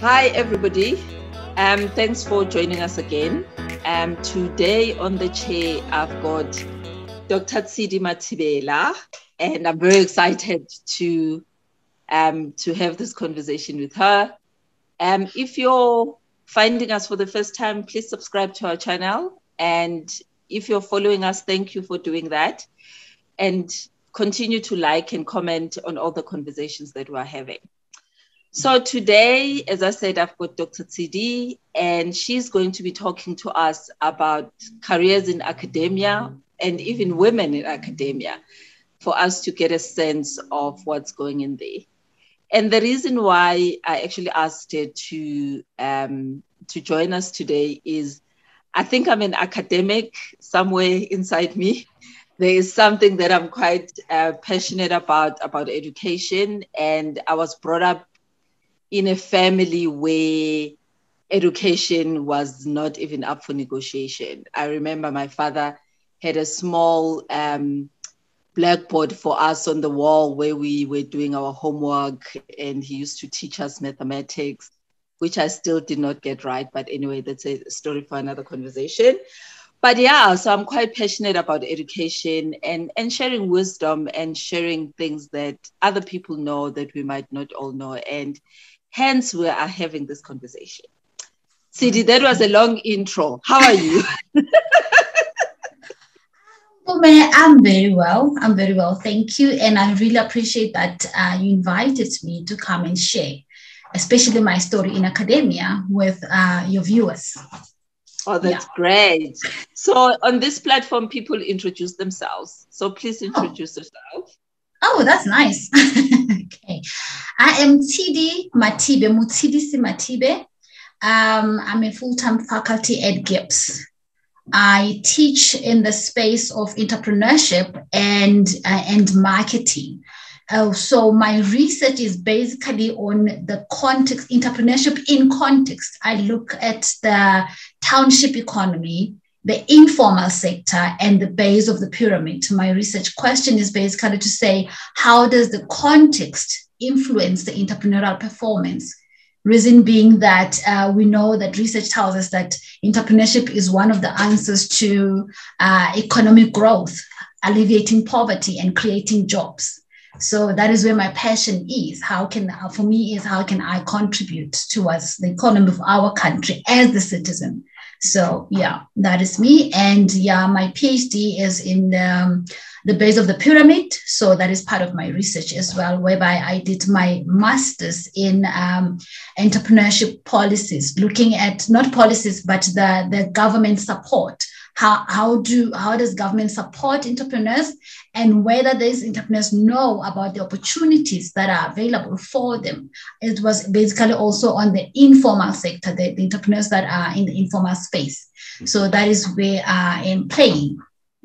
Hi, everybody. Thanks for joining us again. Today on the chair, I've got Dr. Tshidi Mathibe, and I'm very excited to have this conversation with her. If you're finding us for the first time, please subscribe to our channel. And if you're following us, thank you for doing that. And continue to like and comment on all the conversations that we're having. So today, as I said, I've got Dr. Tshidi, and she's going to be talking to us about careers in academia and even women in academia for us to get a sense of what's going in there. And the reason why I actually asked her to join us today is I think I'm an academic somewhere inside me. There is something that I'm quite passionate about education, and I was brought up in a family where education was not even up for negotiation. I remember my father had a small blackboard for us on the wall where we were doing our homework, and he used to teach us mathematics, which I still did not get right. But anyway, that's a story for another conversation. But yeah, so I'm quite passionate about education and sharing wisdom and sharing things that other people know that we might not all know. And hence, we are having this conversation. Tshidi, that was a long intro. How are you? I'm very well. I'm very well. Thank you. And I really appreciate that you invited me to come and share, especially my story in academia with your viewers. Oh, that's great. So on this platform, people introduce themselves. So please introduce yourself. Oh, that's nice. Okay. I am Tshidi Mathibe, Mathibe. I'm a full-time faculty at GIBS. I teach in the space of entrepreneurship and marketing. So my research is basically on the context, entrepreneurship in context. I look at the township economy, the informal sector, and the base of the pyramid. My research question is basically to say, how does the context influence the entrepreneurial performance? Reason being that we know that research tells us that entrepreneurship is one of the answers to economic growth, alleviating poverty and creating jobs. So that is where my passion is. How can I contribute towards the economy of our country as the citizen? So yeah, that is me. And yeah, my PhD is in the base of the pyramid. So that is part of my research as well, whereby I did my master's in entrepreneurship policies, looking at not policies, but the government support. How does government support entrepreneurs, and whether these entrepreneurs know about the opportunities that are available for them. It was basically also on the informal sector, the entrepreneurs that are in the informal space. So that is where I am playing,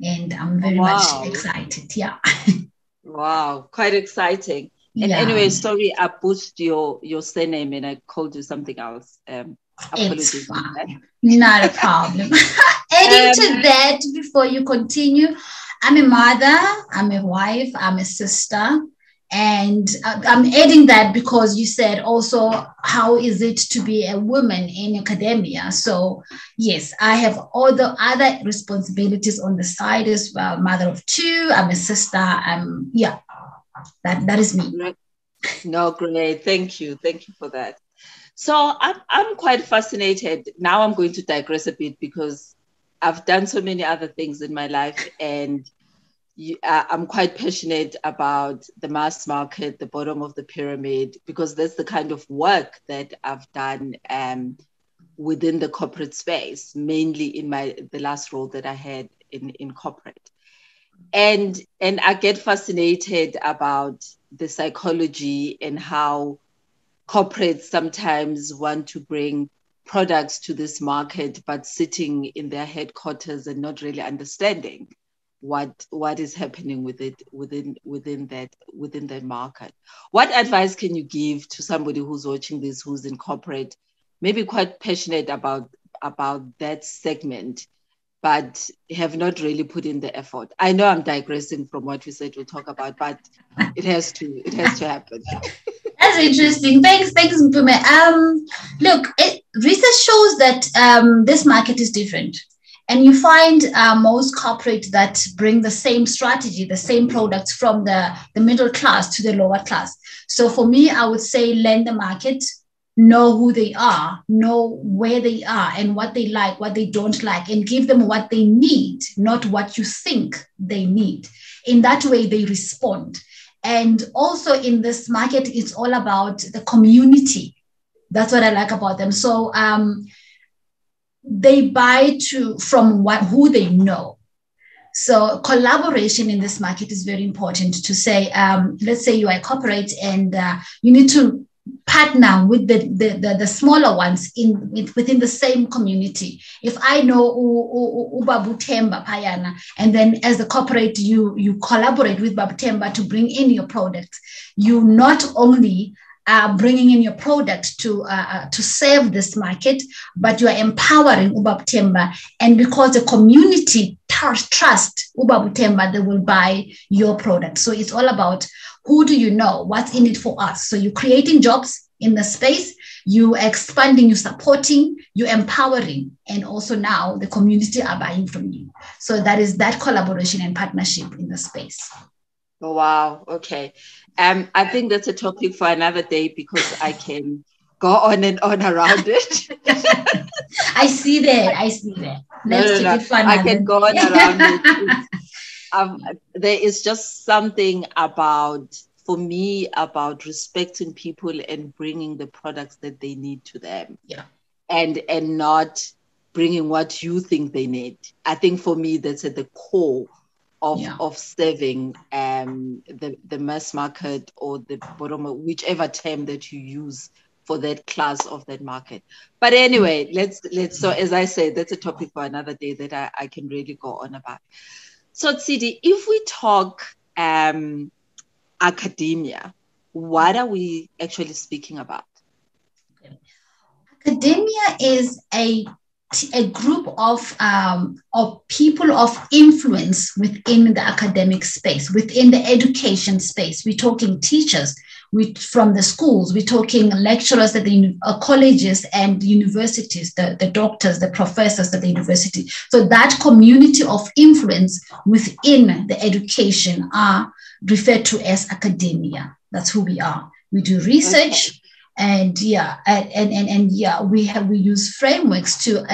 and I'm very much excited. Yeah. Wow, quite exciting. And anyway, sorry, I boosted your surname and I called you something else. Apologies. It's fine. Not a problem. Adding to that, before you continue, I'm a mother, I'm a wife, I'm a sister. And I'm adding that because you said also, how is it to be a woman in academia? So yes, I have all the other responsibilities on the side as well. Mother of two, I'm a sister. That is me. No, great. Thank you. Thank you for that. So I'm quite fascinated. Now I'm going to digress a bit because I've done so many other things in my life, and I'm quite passionate about the mass market, the bottom of the pyramid, because that's the kind of work that I've done within the corporate space, mainly in the last role that I had in corporate. And I get fascinated about the psychology and how corporates sometimes want to bring products to this market, but sitting in their headquarters and not really understanding what is happening with it within that market. What advice can you give to somebody who's watching this, who's in corporate, maybe quite passionate about that segment, but have not really put in the effort? I know I'm digressing from what we said we'll talk about, but it has to happen. was interesting. Thanks, Mpume. Look, research shows that this market is different. And you find most corporates that bring the same strategy, the same products from the middle class to the lower class. So for me, I would say learn the market, know who they are, know where they are and what they like, what they don't like, and give them what they need, not what you think they need. In that way, they respond. And also in this market, it's all about the community. That's what I like about them. So they buy from who they know. So collaboration in this market is very important to say, let's say you are a corporate and you need to partner with the smaller ones within the same community. If I know Babutemba Payana, and then as a corporate, you collaborate with Babutemba to bring in your product, you not only bringing in your product to serve this market, but you are empowering Ubabutemba. And because the community trust Ubabutemba, they will buy your product. So it's all about who do you know, what's in it for us. So you're creating jobs in the space, you expanding, you supporting, you empowering, and also now the community are buying from you. So that is that collaboration and partnership in the space. Oh, wow. Okay. I think that's a topic for another day because I can go on and on around it. I see that. Let's take it for another. I can go on around it. There is just something for me about respecting people and bringing the products that they need to them. Yeah. And not bringing what you think they need. I think for me, that's at the core of serving the mass market or the bottom, whichever term that you use for that class of that market. But anyway, let's so as I said, that's a topic for another day that I can really go on about. So Tshidi, if we talk academia, what are we actually speaking about? Academia is a group of people of influence within the academic space, within the education space. We're talking teachers from the schools, we're talking lecturers at the colleges and universities, the doctors, the professors at the university. So that community of influence within the education are referred to as academia. That's who we are. We do research. Okay. And we use frameworks to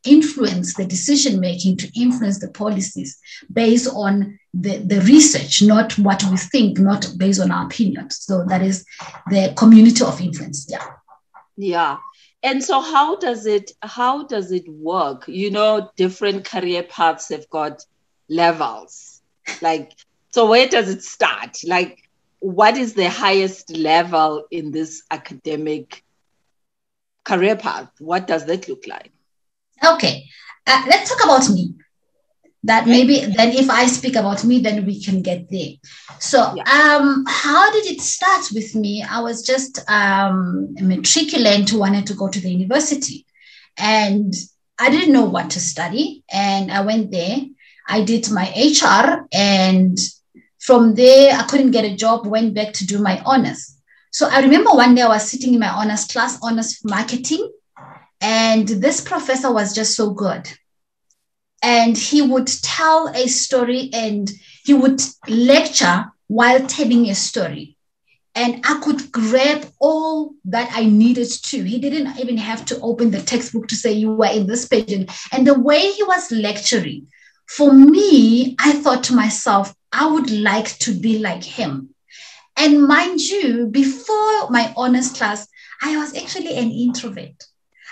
influence the decision making, to influence the policies based on the research, not what we think, not based on our opinions. So that is the community of influence. Yeah. And so how does it work? You know, different career paths have got levels. Like, so where does it start? Like, what is the highest level in this academic career path? What does that look like? Okay, let's talk about me. That maybe then if I speak about me, then we can get there. So how did it start with me? I was just a matriculant who wanted to go to the university. And I didn't know what to study. And I went there. I did my HR, and from there, I couldn't get a job, went back to do my honors. So I remember one day I was sitting in my honors class, honors marketing, and this professor was just so good. And he would tell a story and he would lecture while telling a story. And I could grab all that I needed to. He didn't even have to open the textbook to say you were in this page. And the way he was lecturing, for me, I thought to myself, I would like to be like him. And mind you, before my honors class, I was actually an introvert.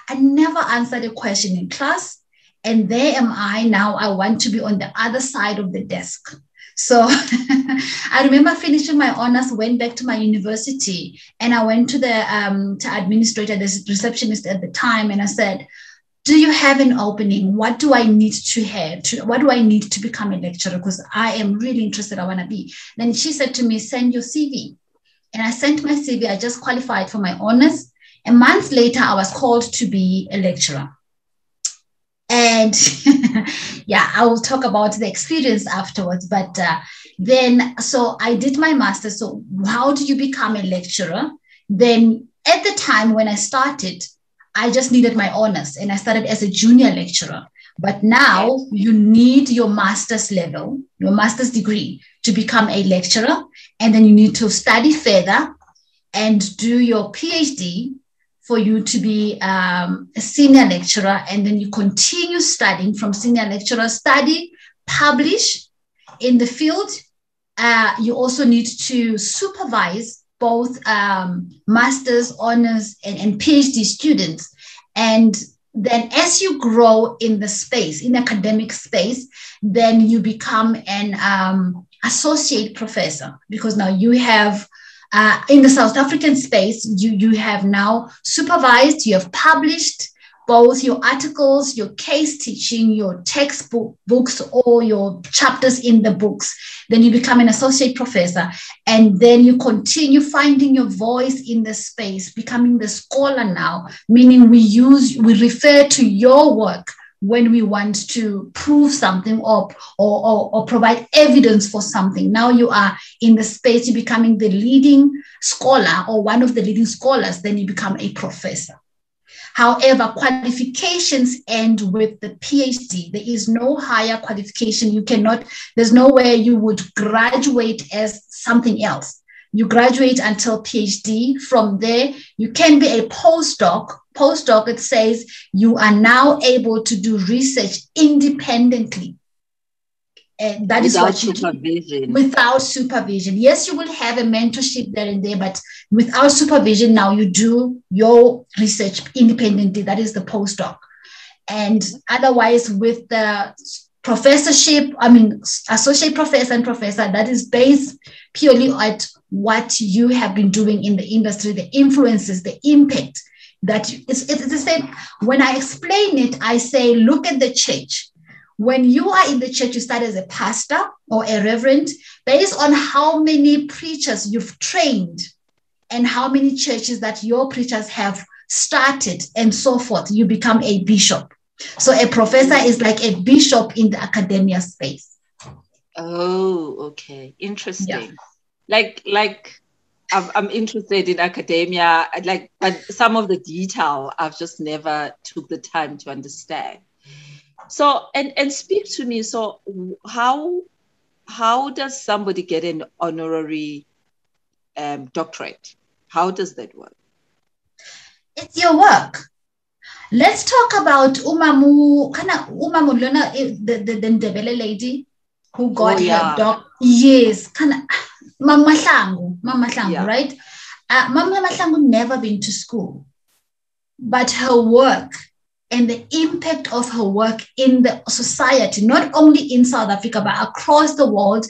I never answered a question in class. And there am I now. I want to be on the other side of the desk. So I remember finishing my honors, went back to my university, and I went to the administrator, the receptionist at the time, and I said, do you have an opening? What do I need to have? What do I need to become a lecturer? Because I am really interested. I want to be. Then she said to me, send your CV. And I sent my CV. I just qualified for my honors. A month later, I was called to be a lecturer. And I will talk about the experience afterwards. But so I did my master's. So how do you become a lecturer? Then at the time when I started, I just needed my honors and I started as a junior lecturer. But now you need your master's level, your master's degree to become a lecturer. And then you need to study further and do your PhD for you to be a senior lecturer. And then you continue studying from senior lecturer, study, publish in the field. You also need to supervise both master's, honors, and PhD students. And then as you grow in the space, in academic space, then you become an associate professor, because now you have, in the South African space, you have now supervised, you have published both your articles, your case teaching, your textbook books, or your chapters in the books. Then you become an associate professor, and then you continue finding your voice in the space, becoming the scholar now, meaning we refer to your work when we want to prove something or provide evidence for something. Now you are in the space, you're becoming the leading scholar or one of the leading scholars, then you become a professor. However, qualifications end with the PhD. There is no higher qualification. You cannot, there's no way you would graduate as something else. You graduate until PhD. From there, you can be a postdoc. Postdoc, it says you are now able to do research independently. And that without is what supervision. Without supervision. Yes, you will have a mentorship there and there, but without supervision, now you do your research independently. That is the postdoc. And otherwise, with the professorship, associate professor and professor, that is based purely at what you have been doing in the industry, the influences, the impact that it's the same. When I explain it, I say, look at the church. When you are in the church, you start as a pastor or a reverend, based on how many preachers you've trained and how many churches that your preachers have started and so forth, you become a bishop. So a professor is like a bishop in the academia space. Oh, okay. Interesting. Yeah. Like I'm interested in academia, but some of the detail I've just never took the time to understand. So, and speak to me. So how does somebody get an honorary doctorate? How does that work? It's your work. Let's talk about Umamu Lona, the Ndebele lady who got her doc. Yes, Mama Hlangu, right? Mama Hlangu never been to school, but her work and the impact of her work in the society, not only in South Africa, but across the world.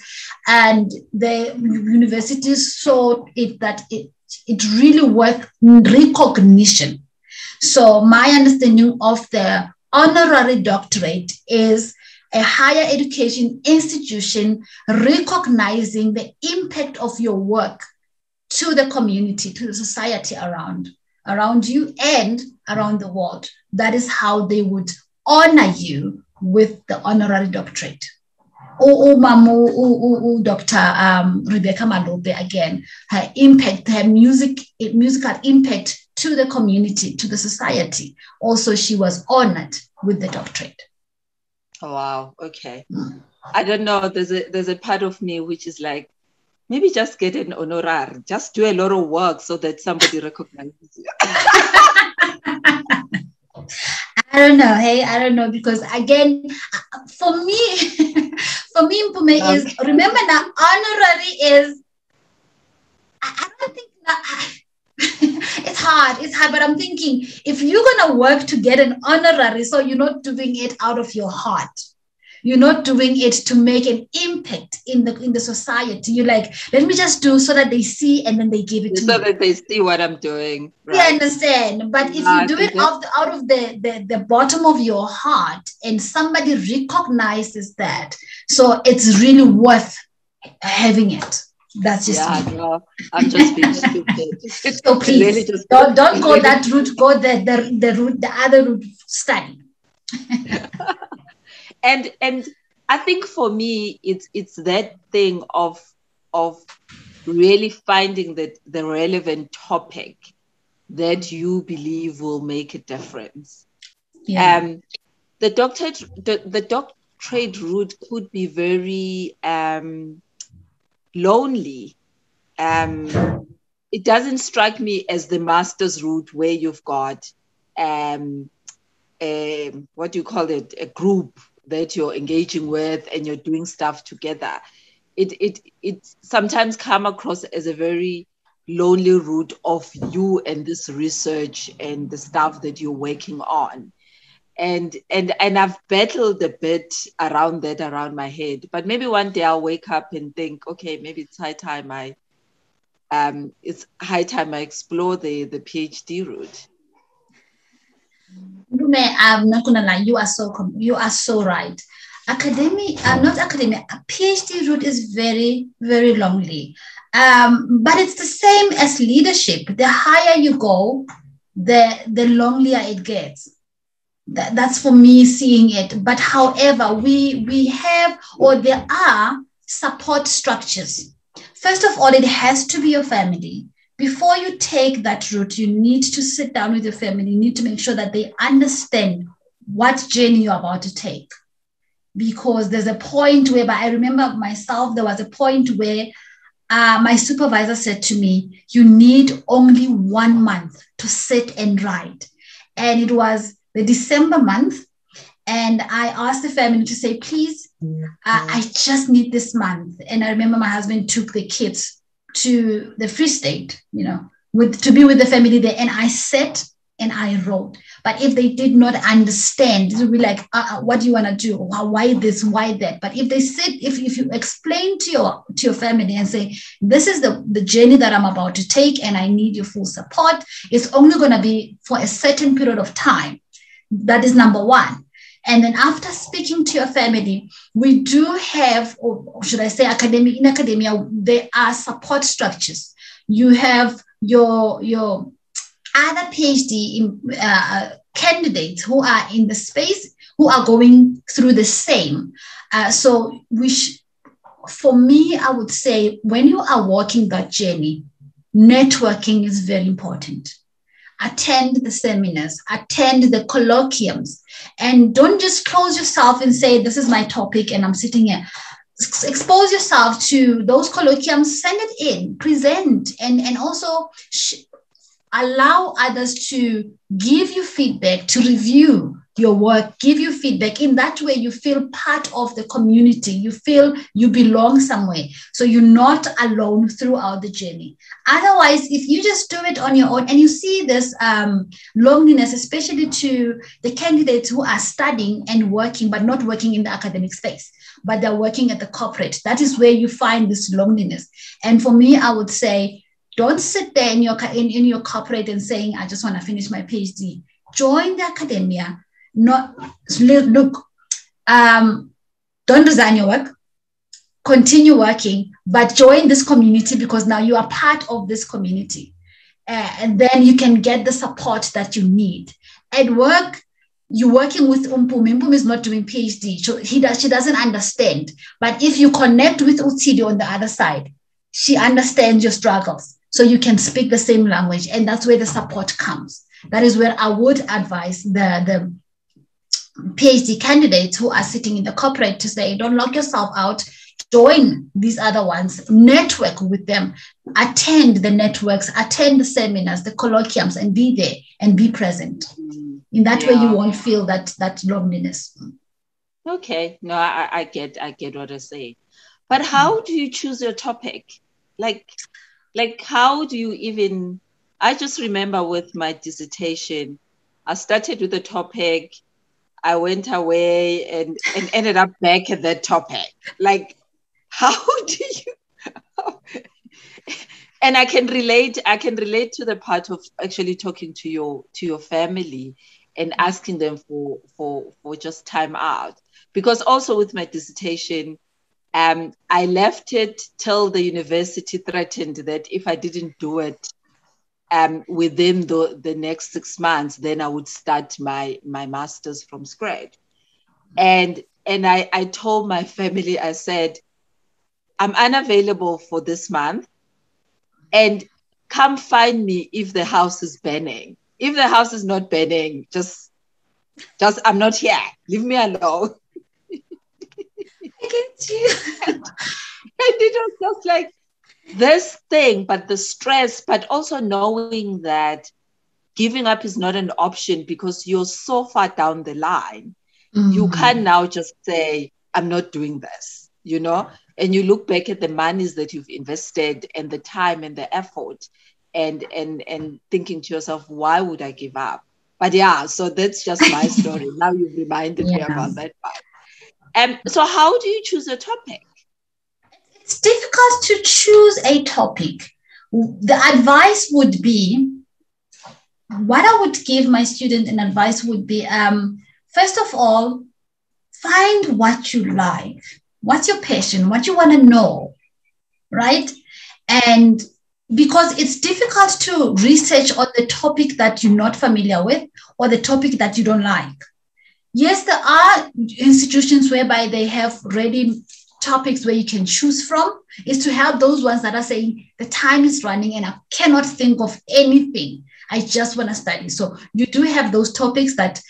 And the universities saw it that it really worth recognition. So my understanding of the honorary doctorate is a higher education institution recognizing the impact of your work to the community, to the society around you and around the world. That is how they would honor you with the honorary doctorate. Dr. Rebecca Malope, again, her impact, her musical impact to the community, to the society. Also, she was honored with the doctorate. Oh, wow. Okay. I don't know. There's a part of me which is like, maybe just get an honorary, just do a lot of work so that somebody recognizes you. I don't know. Hey, I don't know, because again, for me, Mpume is, remember now, honorary is, I don't think that, it's hard, but I'm thinking, if you're going to work to get an honorary, so you're not doing it out of your heart. You're not doing it to make an impact in the society. You're like, let me just do so that they see, and then they give it to me. So that they see what I'm doing. Right? Yeah, I understand. But if you do it out of the bottom of your heart, and somebody recognizes that, so it's really worth having it. That's just me. No, I'm just being stupid. So please, really don't go that route. Go the other route. Study. And I think for me, it's that thing of really finding the relevant topic that you believe will make a difference. Yeah. The doctorate route could be very lonely. It doesn't strike me as the master's route where you've got what do you call it, a group that you're engaging with and you're doing stuff together. It sometimes come across as a very lonely route of you and this research and the stuff that you're working on. And I've battled a bit around my head. But maybe one day I'll wake up and think, okay, maybe it's high time I explore the PhD route. I'm not gonna lie, you are so right. Not academia, a PhD route is very, very lonely. But it's the same as leadership. The higher you go, the lonelier it gets. That's for me seeing it. But however, we have, or there are support structures. First of all, it has to be your family. Before you take that route, you need to sit down with your family. You need to make sure that they understand what journey you're about to take. Because there's a point where, I remember myself, there was a point where my supervisor said to me, you need only 1 month to sit and write. And it was the December month. And I asked the family to say, please, I just need this month. And I remember my husband took the kids to the Free State, to be with the family there. And I sat and I wrote. But if they did not understand, it would be like, what do you want to do? Why this? Why that? But if they said, if you explain to your family and say, this is the journey that I'm about to take and I need your full support, it's only going to be for a certain period of time. That is number one. And then after speaking to your family, we do have, or should I say in academia, there are support structures. You have your other PhD candidates who are in the space, who are going through the same. For me, I would say when you are walking that journey, networking is very important. Attend the seminars, attend the colloquiums, and don't just close yourself and say, this is my topic and I'm sitting here. Expose yourself to those colloquiums, send it in, present, and also allow others to give you feedback, to review your work, give you feedback. In that way, you feel part of the community. You feel you belong somewhere. So you're not alone throughout the journey. Otherwise, if you just do it on your own, and you see this loneliness, especially to the candidates who are studying and working, but not working in the academic space, but they're working at the corporate, that is where you find this loneliness. And for me, I would say, don't sit there in your corporate and saying, I just want to finish my PhD. Join the academia. Don't resign your work. Continue working, but join this community because now you are part of this community. And then you can get the support that you need. At work, you're working with Umpum. Umpum is not doing PhD. So she doesn't understand. But if you connect with Tshidi on the other side, she understands your struggles. So you can speak the same language. And that's where the support comes. That is where I would advise the PhD candidates who are sitting in the corporate to say, don't lock yourself out. Join these other ones, network with them, attend the networks, attend the seminars, the colloquiums, and be there and be present. In that way, you won't feel that loneliness. Okay, no, I get what I say. But how do you choose your topic? Like how do you even? I just remember with my dissertation, I started with a topic, I went away and ended up back at that topic. Like, how do you? And I can relate to the part of actually talking to your family and asking them for just time out. Because also with my dissertation, I left it till the university threatened that if I didn't do it within the next 6 months, then I would start my master's from scratch. And I told my family, I said, I'm unavailable for this month. and come find me if the house is burning. If the house is not burning, just I'm not here. Leave me alone. I get you. And it was just like this thing, but the stress, but also knowing that giving up is not an option because you're so far down the line. You can now just say, I'm not doing this, you know, and you look back at the monies that you've invested and the time and the effort and thinking to yourself, why would I give up? But yeah, so that's just my story. Now you've reminded me about that part. So how do you choose a topic? It's difficult to choose a topic. The advice would be, what I would give my student an advice would be, first of all, find what you like. What's your passion? What you want to know, right? And because it's difficult to research on the topic that you're not familiar with or the topic that you don't like. Yes, there are institutions whereby they have ready topics where you can choose from, is to help those ones that are saying the time is running and I cannot think of anything. I just want to study. So you do have those topics that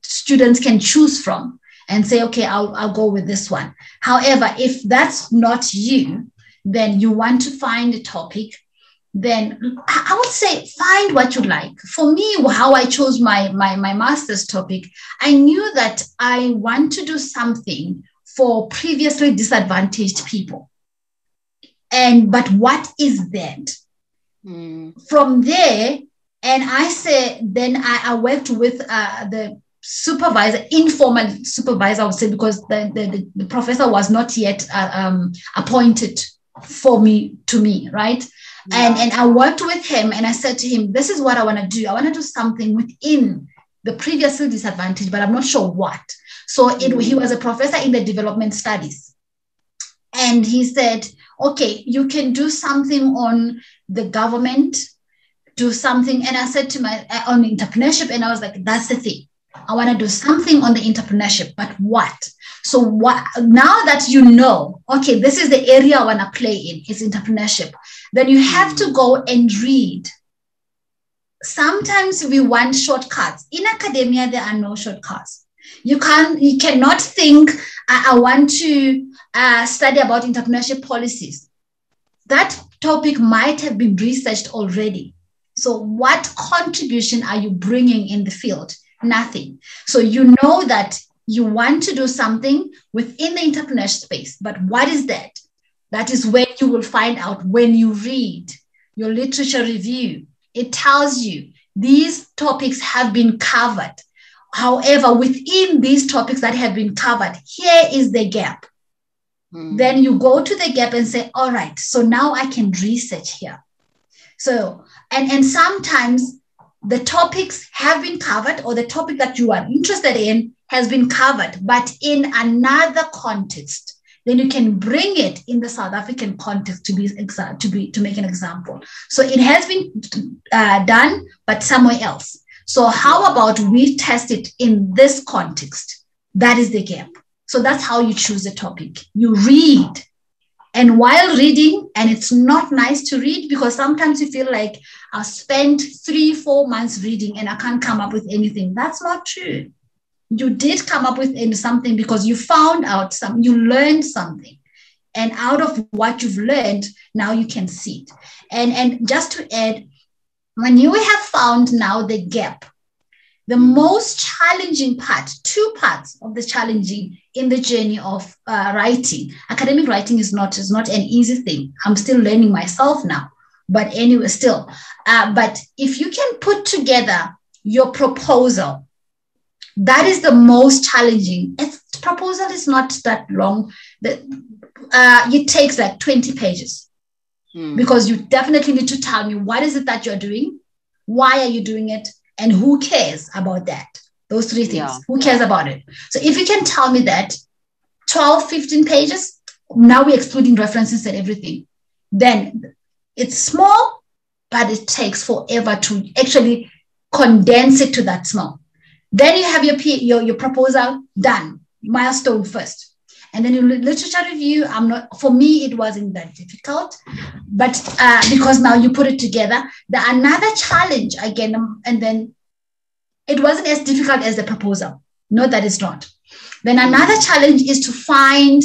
students can choose from and say, okay, I'll go with this one. However, if that's not you, then you want to find a topic, then I would say find what you like. For me, how I chose my master's topic, I knew that I want to do something for previously disadvantaged people. But what is that? From there, and I say, then I worked with the supervisor, informal supervisor, I would say, because the professor was not yet appointed to me, right? Yeah. And I worked with him and I said to him, this is what I want to do. I want to do something within the previously disadvantaged, but I'm not sure what. So he was a professor in the development studies. And he said, okay, you can do something on the government, do something. And I said to on entrepreneurship, and I was like, that's the thing. I want to do something on the entrepreneurship, but what? So what? Now that you know, okay, this is the area I want to play in, is entrepreneurship, then you have to go and read. Sometimes we want shortcuts. In academia, there are no shortcuts. You cannot think, I want to study about entrepreneurship policies. That topic might have been researched already. So what contribution are you bringing in the field? Nothing. So you know that you want to do something within the entrepreneurship space, but what is that? That is when you will find out when you read your literature review. It tells you these topics have been covered. However, within these topics that have been covered, here is the gap. Then you go to the gap and say, all right, so now I can research here. So, and sometimes the topics have been covered, or the topic that you are interested in has been covered, but in another context. Then you can bring it in the South African context to make an example. So it has been done, but somewhere else. So how about we test it in this context? That is the gap. So that's how you choose a topic. You read. And while reading, and it's not nice to read because sometimes you feel like I spent 3-4 months reading and I can't come up with anything. That's not true. You did come up with something because you found out you learned something. And out of what you've learned, now you can see it. And just to add, when you have found now the gap, the most challenging part, 2 parts of the challenging in the journey of writing. Academic writing is not an easy thing. I'm still learning myself now, but anyway, still. But if you can put together your proposal, that is the most challenging. Proposal is not that long. It takes like 20 pages because you definitely need to tell me what is it that you're doing, why are you doing it, and who cares about that? Those 3 things. Yeah. Who cares about it? So if you can tell me that 12, 15 pages, now we're excluding references and everything, then it's small, but it takes forever to actually condense it to that small. Then you have your proposal done, milestone first. And then in literature review, for me, it wasn't that difficult, but because now you put it together, another challenge again, and then it wasn't as difficult as the proposal. No, that is not. Then another challenge is to find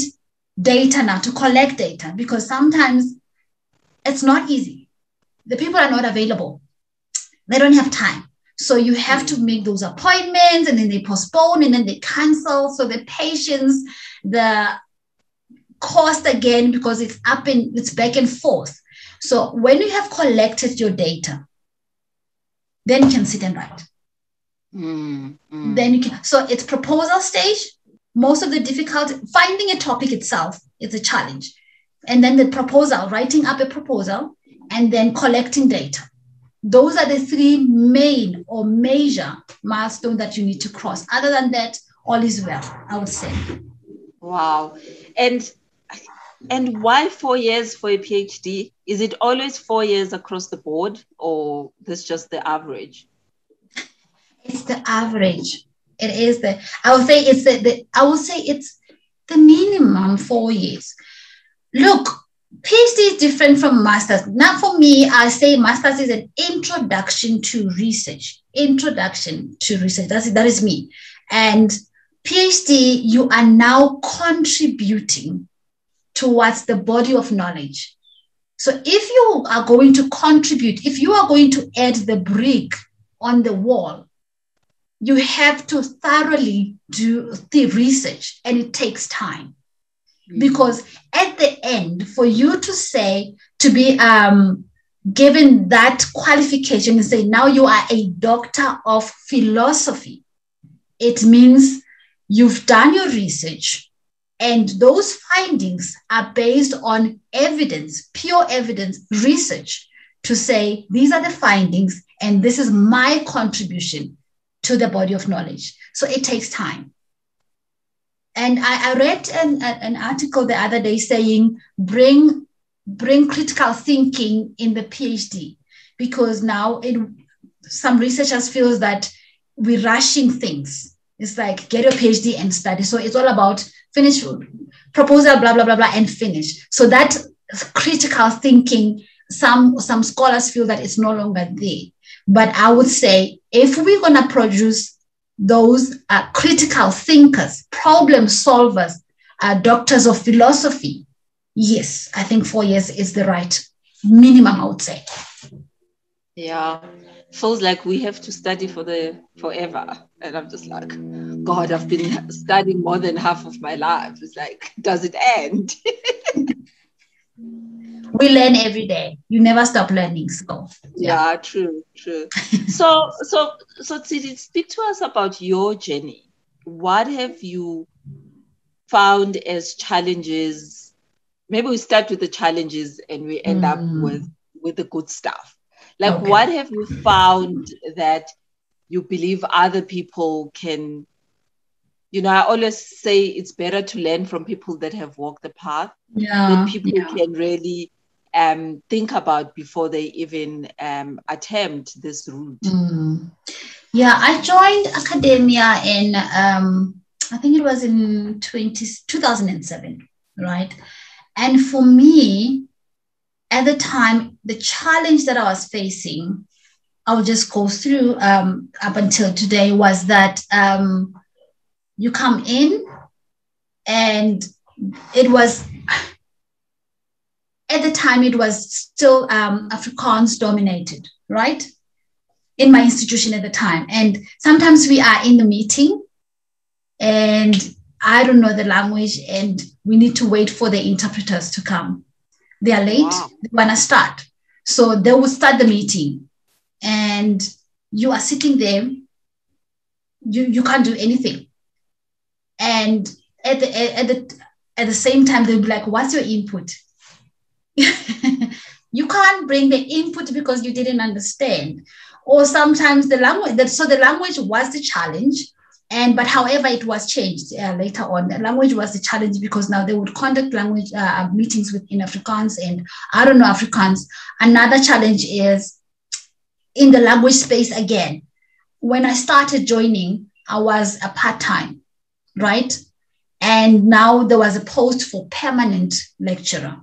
data now, to collect data, because sometimes it's not easy. The people are not available. They don't have time. So you have to make those appointments, and then they postpone, and then they cancel. So the patience, the cost again, because it's back and forth. So when you have collected your data, then you can sit and write. Then you can. So it's proposal stage. Most of the difficulty, finding a topic itself is a challenge. And then the proposal, writing up a proposal, and then collecting data. Those are the three main or major milestones that you need to cross. Other than that, all is well, I would say. Wow. And why 4 years for a PhD? Is it always 4 years across the board, or this just the average? It's the average. It is I would say it's the minimum 4 years. Look, PhD is different from master's. Now for me, I say master's is an introduction to research. Introduction to research. That is me. And PhD, you are now contributing towards the body of knowledge. So if you are going to contribute, if you are going to add the brick on the wall, you have to thoroughly do the research, and it takes time. Because at the end, for you to be given that qualification and say, now you are a doctor of philosophy, it means you've done your research, and those findings are based on evidence, pure evidence, research, to say, these are the findings, and this is my contribution to the body of knowledge. So it takes time. And I read an article the other day saying, bring critical thinking in the PhD, because now some researchers feel that we're rushing things. It's like, get your PhD and study. So it's all about finish proposal, blah, blah, blah, blah, and finish. So that critical thinking, some scholars feel that it's no longer there. But I would say, if we're going to produce those critical thinkers, problem solvers, doctors of philosophy, yes, I think 4 years is the right minimum, I would say. Yeah, feels like we have to study forever. And I'm just like, God, I've been studying more than half of my life. It's like, does it end? We learn every day. You never stop learning. So yeah, true. So Tshidi, speak to us about your journey. What have you found as challenges? Maybe we start with the challenges and we end up with the good stuff. Like, okay. What have you found that you believe other people can? I always say it's better to learn from people that have walked the path that people can really think about before they even attempt this route. Yeah, I joined academia in, I think it was in 2007, right? And for me, at the time, the challenge that I was facing, I'll just go through up until today, was that you come in and it was, at the time, it was still Afrikaans dominated, right? In my institution at the time. And sometimes we are in the meeting and I don't know the language and we need to wait for the interpreters to come. They are late, They want to start. So they will start the meeting and you are sitting there, you can't do anything. And at the same time, they'll be like, what's your input? You can't bring the input because you didn't understand. Or sometimes the language was the challenge, but however it was changed later on. The language was the challenge because now they would conduct language meetings within Afrikaans, and I don't know Afrikaans. Another challenge is in the language space again. When I started joining, I was a part-time, right? And now there was a post for permanent lecturer.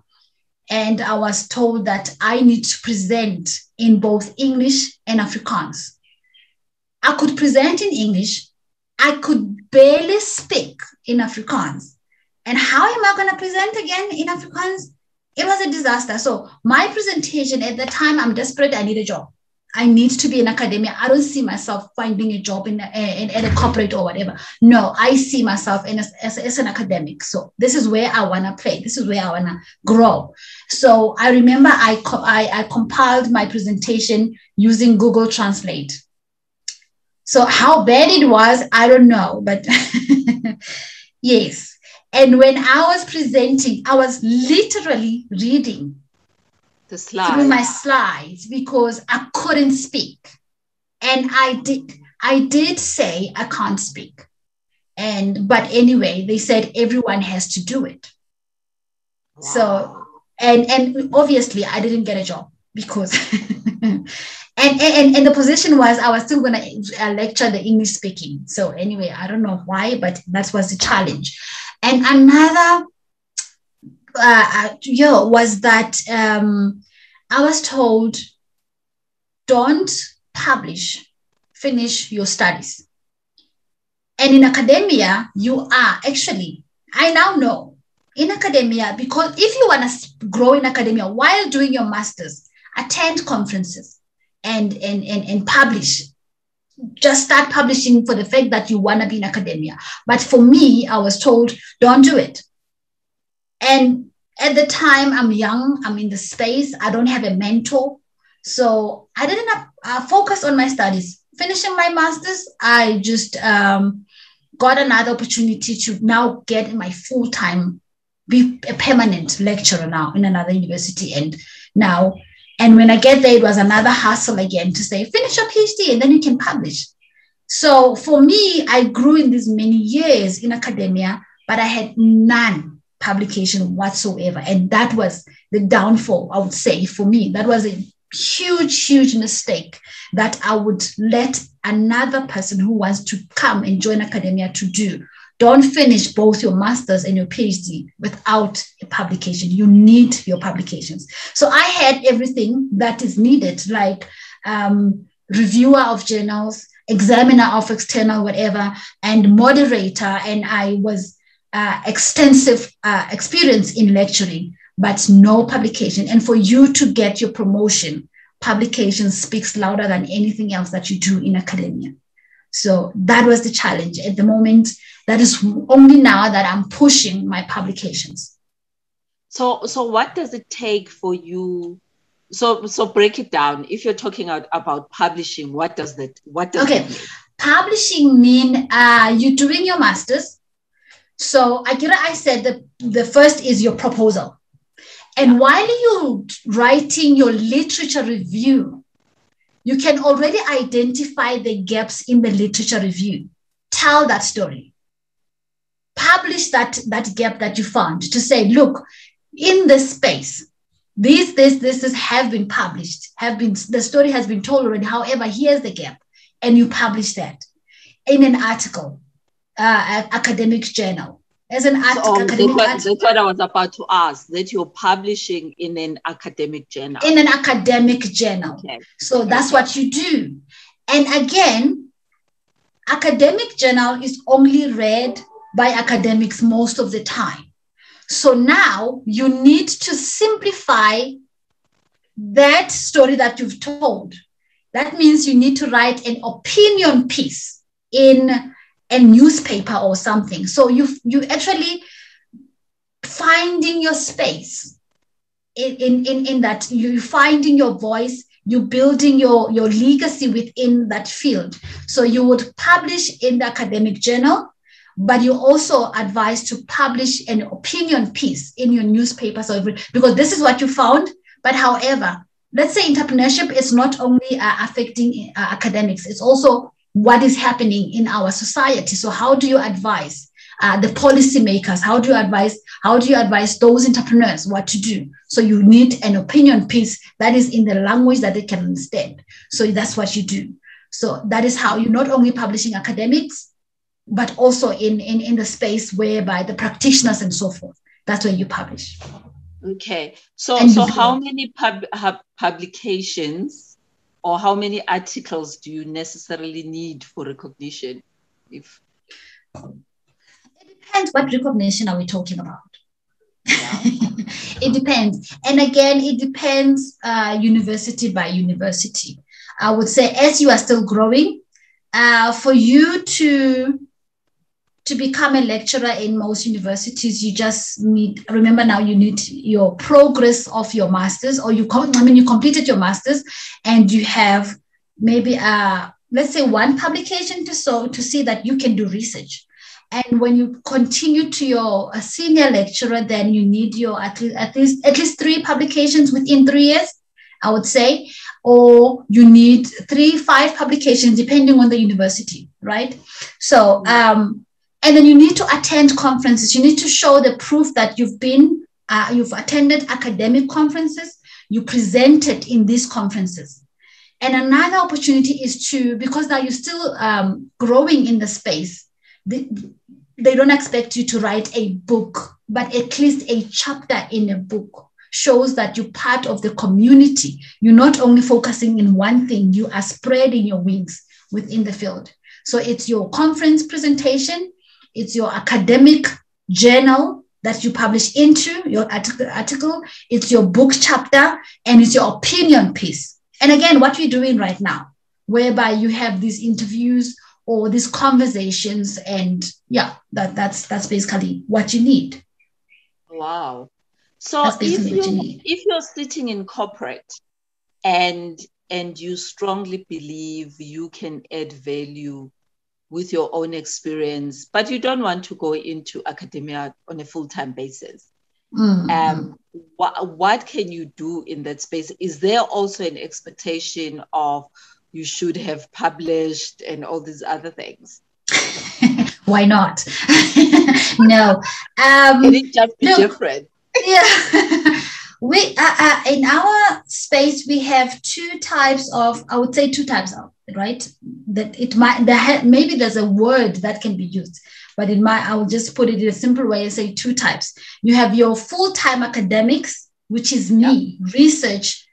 And I was told that I need to present in both English and Afrikaans. I could present in English. I could barely speak in Afrikaans. And how am I going to present again in Afrikaans? It was a disaster. So my presentation at the time, I'm desperate. I need a job. I need to be in academia. I don't see myself finding a job in a corporate or whatever. No, I see myself as an academic. So this is where I want to play. This is where I want to grow. So I remember I compiled my presentation using Google Translate. So how bad it was, I don't know, but yes. And when I was presenting, I was literally reading the slides through my slides because I couldn't speak. And I did say I can't speak. But anyway, they said everyone has to do it. Wow. So, and obviously I didn't get a job because, and the position was I was still going to lecture the English speaking. So anyway, I don't know why, but that was the challenge. And another was that I was told, don't publish, finish your studies. And in academia, you are actually, I now know, in academia, because if you want to grow in academia while doing your master's, attend conferences and publish. Just start publishing for the fact that you want to be in academia. But for me, I was told, don't do it. And at the time, I'm young, I'm in the space, I don't have a mentor. So I didn't focus on my studies. Finishing my master's, I just got another opportunity to now get my full-time, be a permanent lecturer now in another university. And when I get there, it was another hustle again to say, finish your PhD and then you can publish. So for me, I grew in these many years in academia, but I had none publication whatsoever. And that was the downfall, I would say, for me. That was a huge, huge mistake that I would let another person who wants to come and join academia to do. Don't finish both your master's and your PhD without a publication. You need your publications. So I had everything that is needed, like reviewer of journals, examiner of external whatever, and moderator. And I was extensive experience in lecturing, but no publication. And for you to get your promotion, publication speaks louder than anything else that you do in academia. So that was the challenge at the moment. That is only now that I'm pushing my publications. So what does it take for you? So break it down. If you're talking about publishing, what does that mean? Publishing mean you're doing your master's. So I said that the first is your proposal. And while you're writing your literature review, you can already identify the gaps in the literature review. Tell that story. Publish that gap that you found to say, look, in this space, this have been published, the story has been told already. However, here's the gap. And you publish that in an article, academic journal. As an article, that's what I was about to ask, that you're publishing in an academic journal. In an academic journal. Okay. So that's what you do. And again, academic journal is only read by academics most of the time. So now you need to simplify that story that you've told. That means you need to write an opinion piece in a newspaper or something. So you actually finding your space in that, you finding your voice, you building your legacy within that field. So you would publish in the academic journal, but you also advise to publish an opinion piece in your newspaper. So because this is what you found, but however, let's say entrepreneurship is not only affecting academics, it's also what is happening in our society. So how do you advise the policymakers? How do you advise those entrepreneurs what to do? So you need an opinion piece that is in the language that they can understand. So that's what you do. So that is how you're not only publishing academics, but also in the space whereby the practitioners and so forth. That's where you publish. Okay. So how many publications or how many articles do you necessarily need for recognition? It depends what recognition are we talking about. Yeah. It depends. And again, it depends university by university. I would say as you are still growing, for you to become a lecturer in most universities, you just need, remember now, you need your progress of your master's, or you completed your master's and you have maybe, let's say, one publication to see that you can do research. And when you continue to your senior lecturer, then you need your at least 3 publications within 3 years, I would say, or you need 3-5 publications depending on the university, right? So, and then you need to attend conferences. You need to show the proof that you've attended academic conferences, you presented in these conferences. And another opportunity is because now you're still growing in the space, they don't expect you to write a book, but at least a chapter in a book shows that you're part of the community. You're not only focusing in one thing, you are spreading your wings within the field. So it's your conference presentation, it's your academic journal that you publish into, your article, it's your book chapter, and it's your opinion piece. And again, what we're doing right now, whereby you have these interviews or these conversations, and yeah, that's basically what you need. Wow. So if you're sitting in corporate and you strongly believe you can add value with your own experience, but you don't want to go into academia on a full-time basis, what can you do in that space? Is there also an expectation of you should have published and all these other things? Why not? No. Can it just be different? Yeah. We in our space, we have 2 types of, I would say 2 types of, right? That it might, maybe there's a word that can be used, but I will just put it in a simple way and say 2 types. You have your full-time academics, which is me, research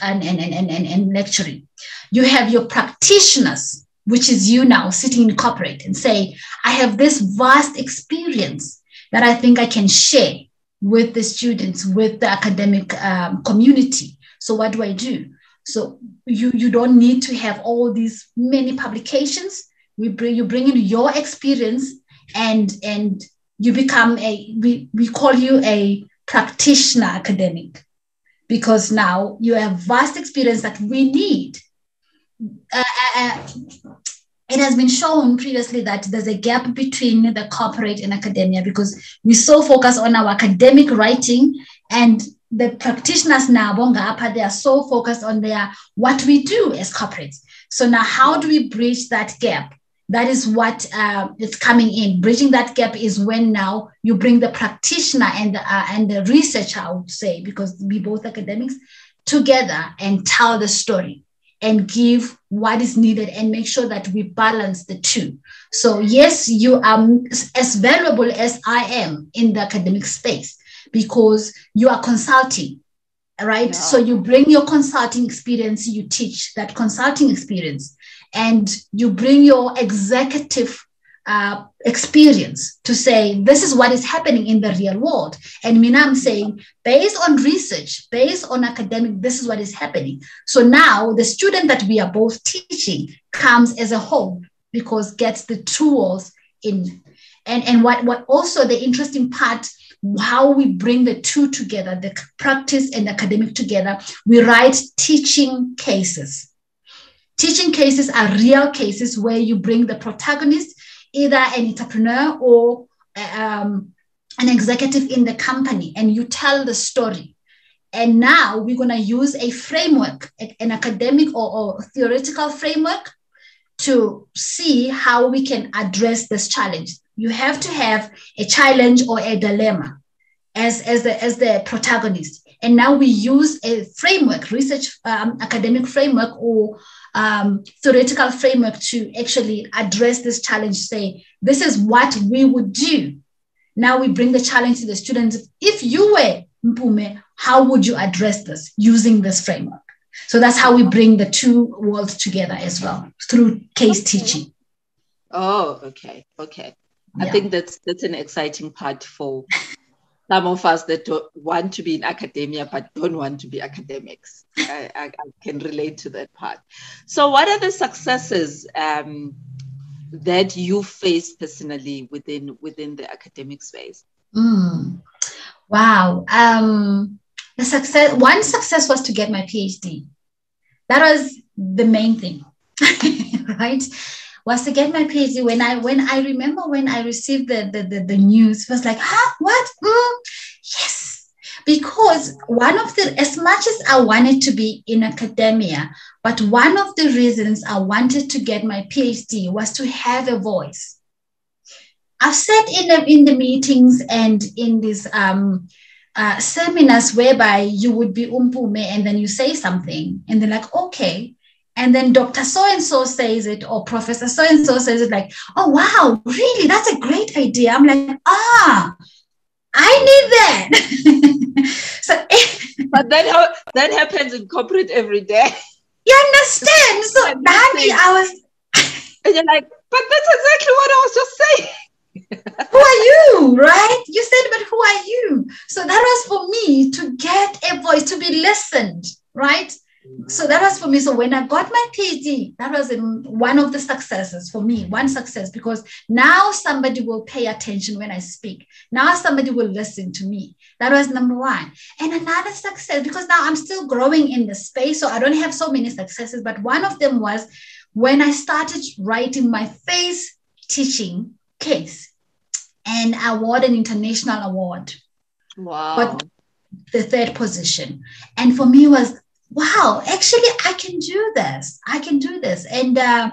and lecturing. You have your practitioners, which is you now sitting in corporate and say, I have this vast experience that I think I can share with the students, with the academic community. So what do I do? So you don't need to have all these many publications. You bring in your experience and you become we call you a practitioner academic, because now you have vast experience that we need. It has been shown previously that there's a gap between the corporate and academia, because we so focus on our academic writing, and the practitioners now, they are so focused on what we do as corporates. So now how do we bridge that gap? That is what is coming in. Bridging that gap is when now you bring the practitioner and the researcher, I would say, because we both academics, together and tell the story and give what is needed and make sure that we balance the 2. So yes, you are as valuable as I am in the academic space, because you are consulting, right? Yeah. So you bring your consulting experience, you teach that consulting experience, and you bring your executive experience to say, this is what is happening in the real world. And I'm saying, based on research, based on academic, this is what is happening. So now the student that we are both teaching comes as a whole, because gets the tools in. And what also the interesting part, how we bring the 2 together, the practice and academic together, we write teaching cases. Teaching cases are real cases where you bring the protagonist, either an entrepreneur or an executive in the company, and you tell the story. And now we're going to use a framework, an academic or theoretical framework, to see how we can address this challenge. You have to have a challenge or a dilemma as the protagonist. And now we use a framework, research, academic framework, or theoretical framework to actually address this challenge, say, this is what we would do. Now we bring the challenge to the students. If you were Mpume, how would you address this using this framework? So that's how we bring the two worlds together as well, through case teaching. Oh, okay. I think that's an exciting part for some of us that want to be in academia but don't want to be academics. I can relate to that part. So what are the successes that you face personally within the academic space? Wow. One success was to get my PhD. That was the main thing, right? Was to get my PhD. When I remember when I received the news, it was like, huh, what? Yes. Because as much as I wanted to be in academia, but one of the reasons I wanted to get my PhD was to have a voice. I've sat in the meetings and in these seminars whereby you would be Mpume and then you say something and they're like, okay. And then Dr. So-and-so says it, or Professor so-and-so says it, like, oh, wow, really? That's a great idea. I'm like, I need that. But that happens in corporate every day. You understand? So and you're like, but that's exactly what I was just saying. Who are you, right? You said, but who are you? So that was for me to get a voice, to be listened, right? So that was for me. So when I got my PhD, that was one of the successes for me, one success, because now somebody will pay attention when I speak. Now somebody will listen to me. That was number one. And another success, because now I'm still growing in the space, so I don't have so many successes, but one of them was when I started writing my face teaching case, and I won an international award. Wow. But the third position. And for me was, wow, actually, I can do this. And I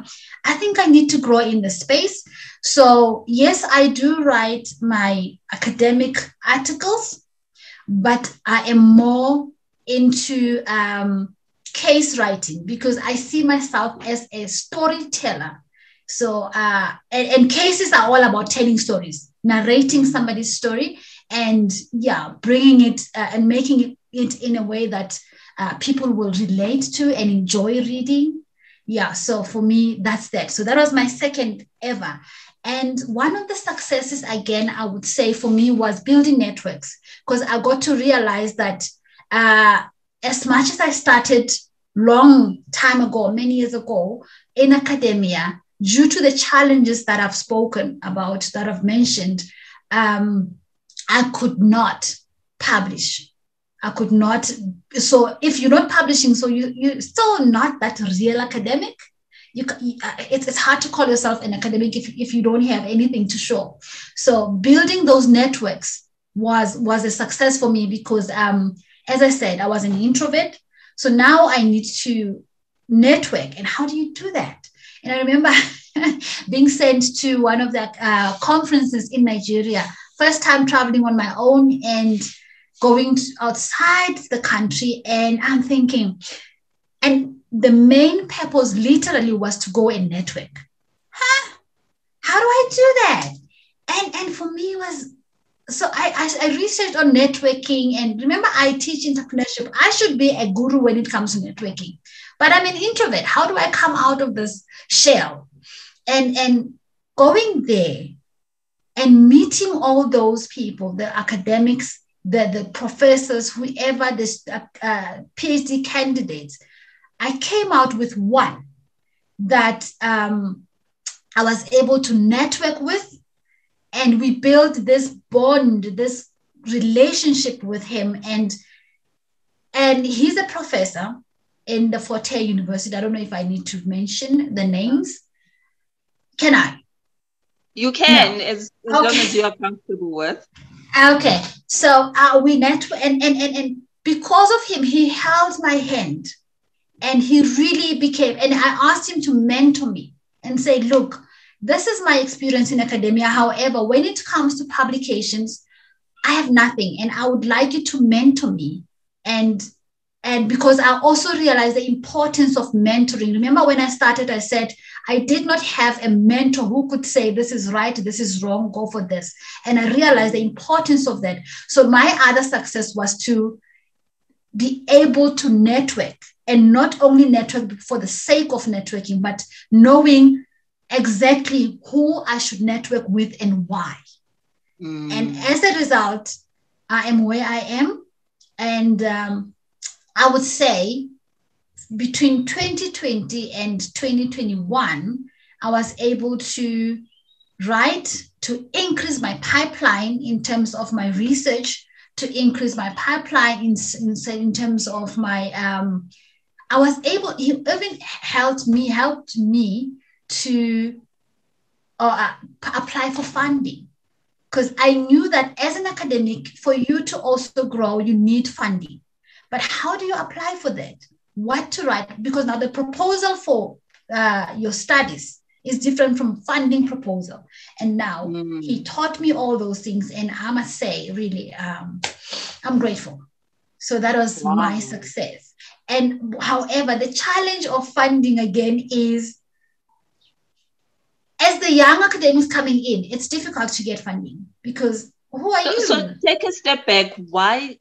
think I need to grow in the space. So yes, I do write my academic articles, but I am more into case writing because I see myself as a storyteller. So, and cases are all about telling stories, narrating somebody's story and bringing it and making it in a way that people will relate to and enjoy reading. Yeah, so for me, that's that. So that was my second ever. And one of the successes, again, I would say for me was building networks, because I got to realize that as much as I started long time ago, many years ago in academia, due to the challenges that I've spoken about, that I've mentioned, I could not publish. I could not. So if you're not publishing, so you're still not that real academic. It's hard to call yourself an academic if you don't have anything to show. So building those networks was a success for me because, as I said, I was an introvert. So now I need to network. And how do you do that? And I remember being sent to one of the conferences in Nigeria, first time traveling on my own and going outside the country. And I'm thinking, and the main purpose literally was to go and network. How do I do that? And for me was, so I researched on networking, and remember I teach entrepreneurship. I should be a guru when it comes to networking, but I'm an introvert. How do I come out of this shell? And going there and meeting all those people, the academics, the professors, whoever, this PhD candidates, I came out with one that I was able to network with, and we built this bond, this relationship with him. And he's a professor in the Forte University. I don't know if I need to mention the names. Can I? You can, no. as long as you are comfortable with. Okay. So we network, and because of him, he held my hand, and he really became, and I asked him to mentor me and say, look, this is my experience in academia. However, when it comes to publications, I have nothing, and I would like you to mentor me And because I also realized the importance of mentoring. Remember when I started, I said, I did not have a mentor who could say, this is right, this is wrong, go for this. And I realized the importance of that. So my other success was to be able to network, and not only network for the sake of networking, but knowing exactly who I should network with and why. And as a result, I am where I am. And I would say between 2020 and 2021, I was able to write, to increase my pipeline in terms of my research, to increase my pipeline in terms of my, I was able, he even helped me to apply for funding. Because I knew that as an academic, for you to also grow, you need funding. But how do you apply for that? What to write? Because now the proposal for your studies is different from funding proposal. And now he taught me all those things. And I must say, really, I'm grateful. So that was my success. And however, the challenge of funding again is, as the young academics coming in, it's difficult to get funding because who are you? So take a step back. Why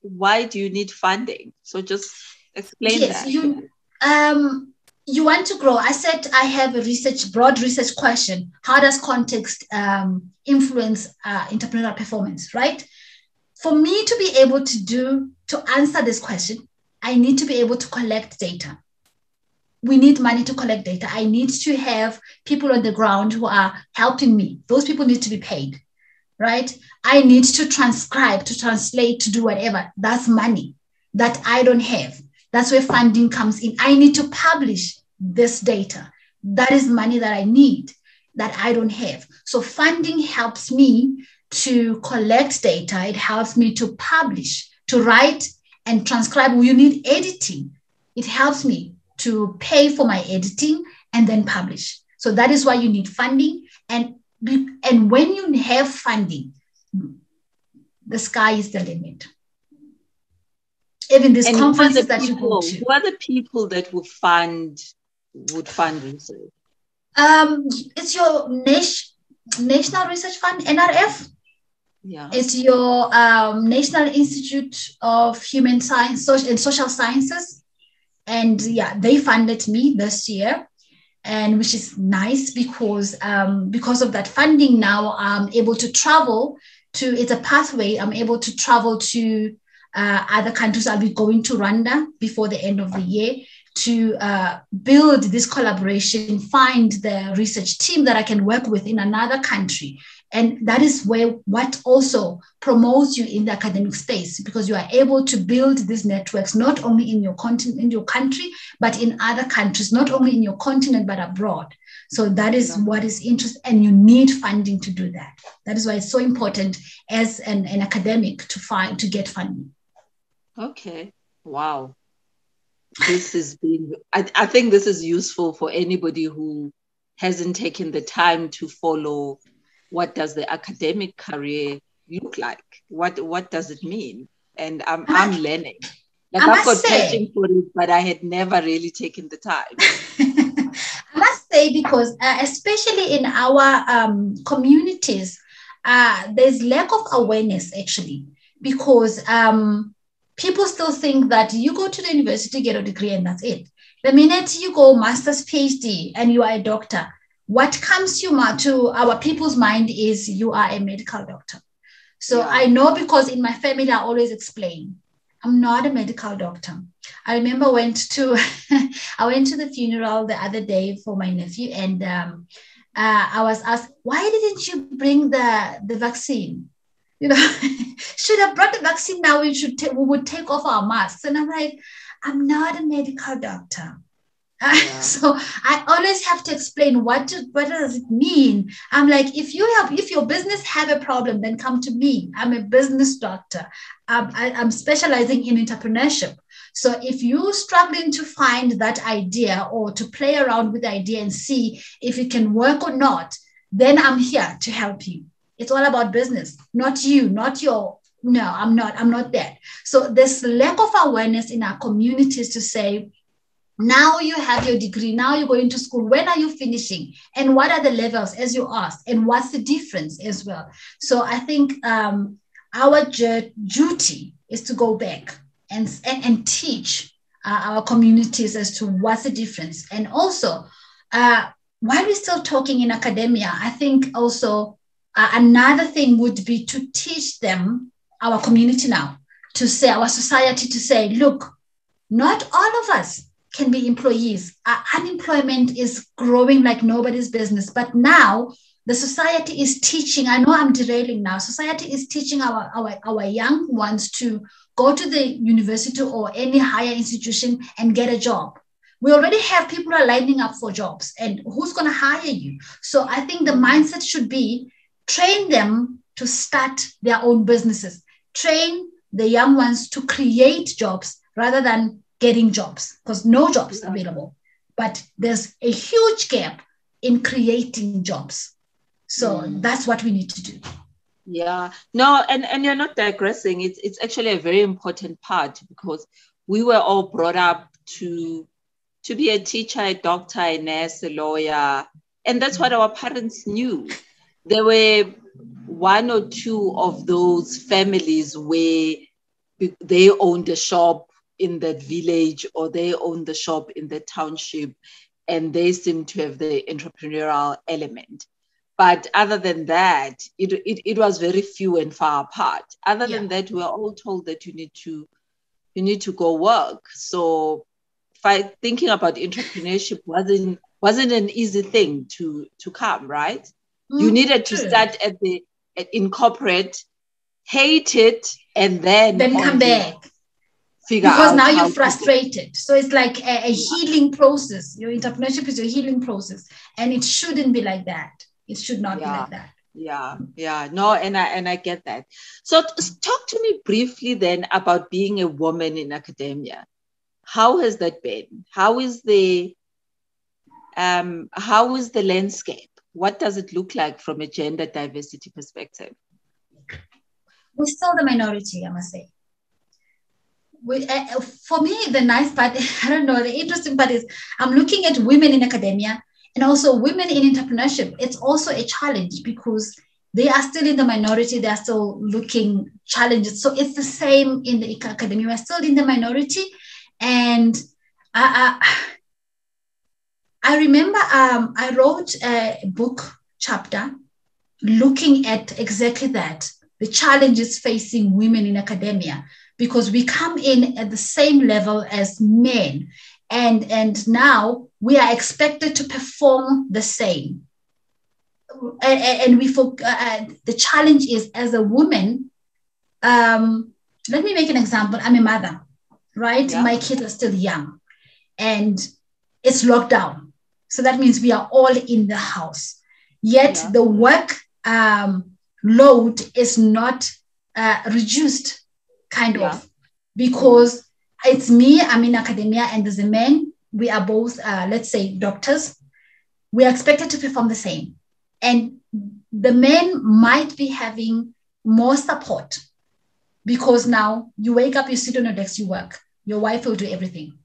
do you need funding? So just explain that. You want to grow. I said I have a broad research question. How does context influence entrepreneurial performance, right? For me to be able to answer this question, I need to be able to collect data. We need money to collect data. I need to have people on the ground who are helping me. Those people need to be paid, right? I need to transcribe, to translate, to do whatever. That's money that I don't have. That's where funding comes in. I need to publish this data. That is money that I need that I don't have. So funding helps me to collect data. It helps me to publish, to write and transcribe. You need editing. It helps me to pay for my editing and then publish. So that is why you need funding. And when you have funding, the sky is the limit. Even these conferences that you go to. Who are the people that would fund research? It's your National Research Fund, NRF. Yeah. It's your National Institute of Human Science and Social Sciences. And yeah, they funded me this year, and which is nice because of that funding now I'm able to travel to, it's a pathway, I'm able to travel to other countries. I'll be going to Rwanda before the end of the year to build this collaboration, find the research team that I can work with in another country. And that is what also promotes you in the academic space, because you are able to build these networks, not only in your continent, in your country, but in other countries, not only in your continent, but abroad. So that is what is interesting, and you need funding to do that. That is why it's so important as an academic to get funding. Okay. Wow. This is I think this is useful for anybody who hasn't taken the time to follow. What does the academic career look like? What does it mean? And I'm learning. Like I've got passion for it, but I had never really taken the time. I must say, because especially in our communities, there's lack of awareness actually, because people still think that you go to the university, get a degree, and that's it. The minute you go master's, PhD, and you are a doctor, what comes to our people's mind is you are a medical doctor. So I know, because in my family, I always explain, I'm not a medical doctor. I remember I went to the funeral the other day for my nephew, and I was asked, why didn't you bring the vaccine? You know, should have brought the vaccine now. We would take off our masks. And I'm like, I'm not a medical doctor. So I always have to explain what does it mean. I'm like, if your business have a problem, then come to me. I'm a business doctor. I'm specializing in entrepreneurship. So if you're struggling to find that idea or to play around with the idea and see if it can work or not, then I'm here to help you. It's all about business, not you, not your No, I'm not that. So there's lack of awareness in our communities to say, now you have your degree, now you're going to school, when are you finishing? And what are the levels, as you asked? And what's the difference as well? So I think our duty is to go back and teach our communities as to what's the difference. And also, while we're still talking in academia, I think also another thing would be to teach them, our community now, to say, our society to say, look, not all of us can be employees. Unemployment is growing like nobody's business. But now the society is teaching, I know I'm derailing now, society is teaching our young ones to go to the university or any higher institution and get a job. We already have people are lining up for jobs, and who's going to hire you? So I think the mindset should be train them to start their own businesses, train the young ones to create jobs rather than getting jobs, because no jobs available. But there's a huge gap in creating jobs. So that's what we need to do. Yeah, no, and you're not digressing. It's actually a very important part, because we were all brought up to be a teacher, a doctor, a nurse, a lawyer. And that's what our parents knew. There were one or two of those families where they owned a shop in that village, or they owned the shop in the township, and they seem to have the entrepreneurial element. But other than that, it was very few and far apart. Other than that, we were all told that you need to go work. So thinking about entrepreneurship wasn't an easy thing to come, right? You needed to start in corporate, hate it, and then come back. Because now you're frustrated. So it's like a healing process. Your entrepreneurship is your healing process. And it shouldn't be like that. It should not be like that. Yeah. No, and I get that. So talk to me briefly then about being a woman in academia. How has that been? How is the landscape? What does it look like from a gender diversity perspective? We're still the minority, I must say. For me, the nice part, I don't know, the interesting part is I'm looking at women in academia and also women in entrepreneurship. It's also a challenge because they are still in the minority. They're still looking challenges. So it's the same in the academia. We're still in the minority. And I remember I wrote a book chapter looking at exactly that, the challenges facing women in academia, because we come in at the same level as men. And now we are expected to perform the same. And the challenge is, as a woman, let me make an example. I'm a mother, right? Yeah. My kids are still young and it's lockdown. So that means we are all in the house. Yet the work load is not reduced, kind of, because it's me, I'm in academia, and there's a man, we are both, let's say, doctors. We are expected to perform the same. And the men might be having more support because now you wake up, you sit on your desk, you work. Your wife will do everything.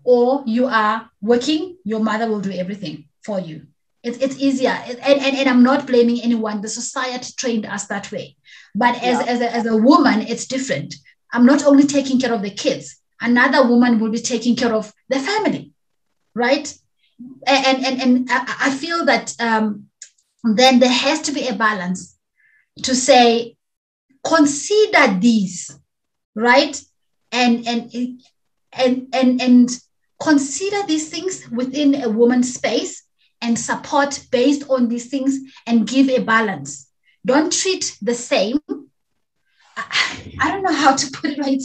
Or you are working, your mother will do everything for you. It's easier. And I'm not blaming anyone. The society trained us that way. But as a woman, it's different. I'm not only taking care of the kids. Another woman will be taking care of the family, right? And I feel that then there has to be a balance to say, consider these, right? And consider these things within a woman's space and support based on these things and give a balance. Don't treat the same. I don't know how to put it right.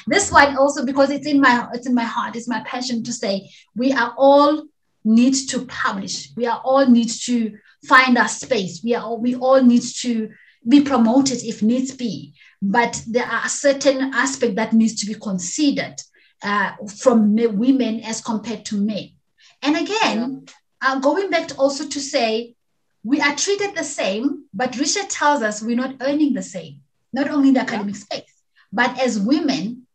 This one also, because it's in my heart, it's my passion to say we are all need to publish. We are all need to find our space. We all need to be promoted if needs be. But there are certain aspects that needs to be considered from women as compared to men. And again, going back to also to say we are treated the same, but Richard tells us we're not earning the same. not only in the academic space, but as women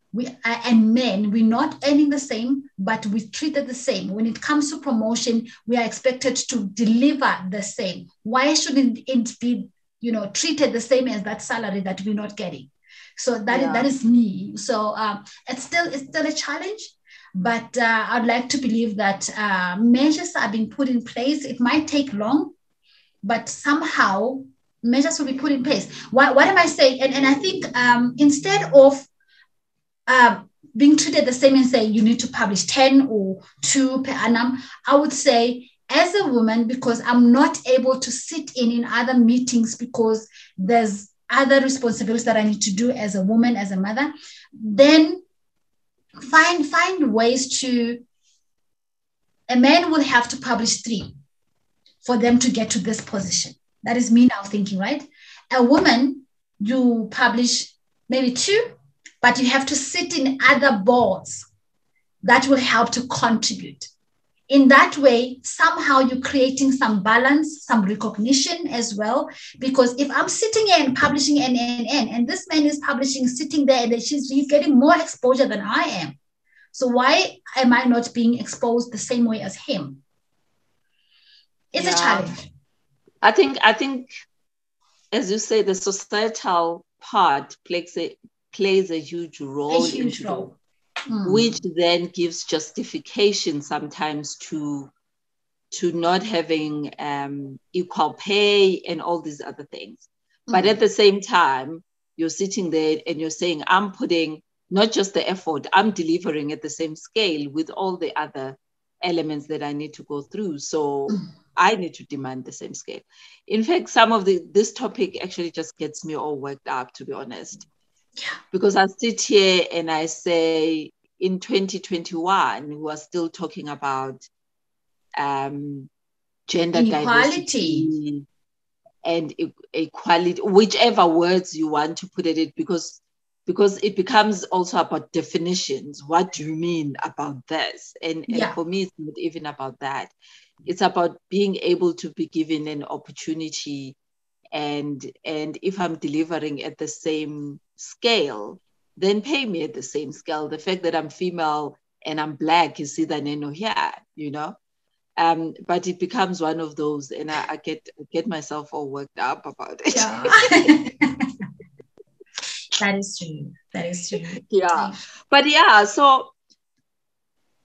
and men, we're not earning the same, but we're treated the same. When it comes to promotion, we are expected to deliver the same. Why shouldn't it be, treated the same as that salary that we're not getting? So that is me. So it's still a challenge, but I'd like to believe that measures are being put in place. It might take long, but somehow measures will be put in place. What am I saying? And I think instead of being treated the same and say you need to publish 10 or 2 per annum, I would say as a woman, because I'm not able to sit in other meetings because there's other responsibilities that I need to do as a woman, as a mother, then find ways to, a man will have to publish 3 for them to get to this position. That is me now thinking, right? A woman, you publish maybe 2, but you have to sit in other boards that will help to contribute. In that way, somehow you're creating some balance, some recognition as well. Because if I'm sitting here and publishing and this man is publishing, sitting there, and he's getting more exposure than I am. So why am I not being exposed the same way as him? It's a challenge. I think, as you say, the societal part plays a huge role. Which then gives justification sometimes to not having equal pay and all these other things. But at the same time, you're sitting there and you're saying, I'm putting not just the effort, I'm delivering at the same scale with all the other elements that I need to go through. So I need to demand the same scale. In fact, this topic actually just gets me all worked up, to be honest. Yeah. Because I sit here and I say, in 2021, we are still talking about gender diversity and equality, whichever words you want to put it, because it becomes also about definitions. What do you mean about this? And for me, it's not even about that. It's about being able to be given an opportunity, and if I'm delivering at the same scale, then pay me at the same scale. The fact that I'm female and I'm Black is either neno here, but it becomes one of those, and I get myself all worked up about it. Yeah. That is true. Yeah. But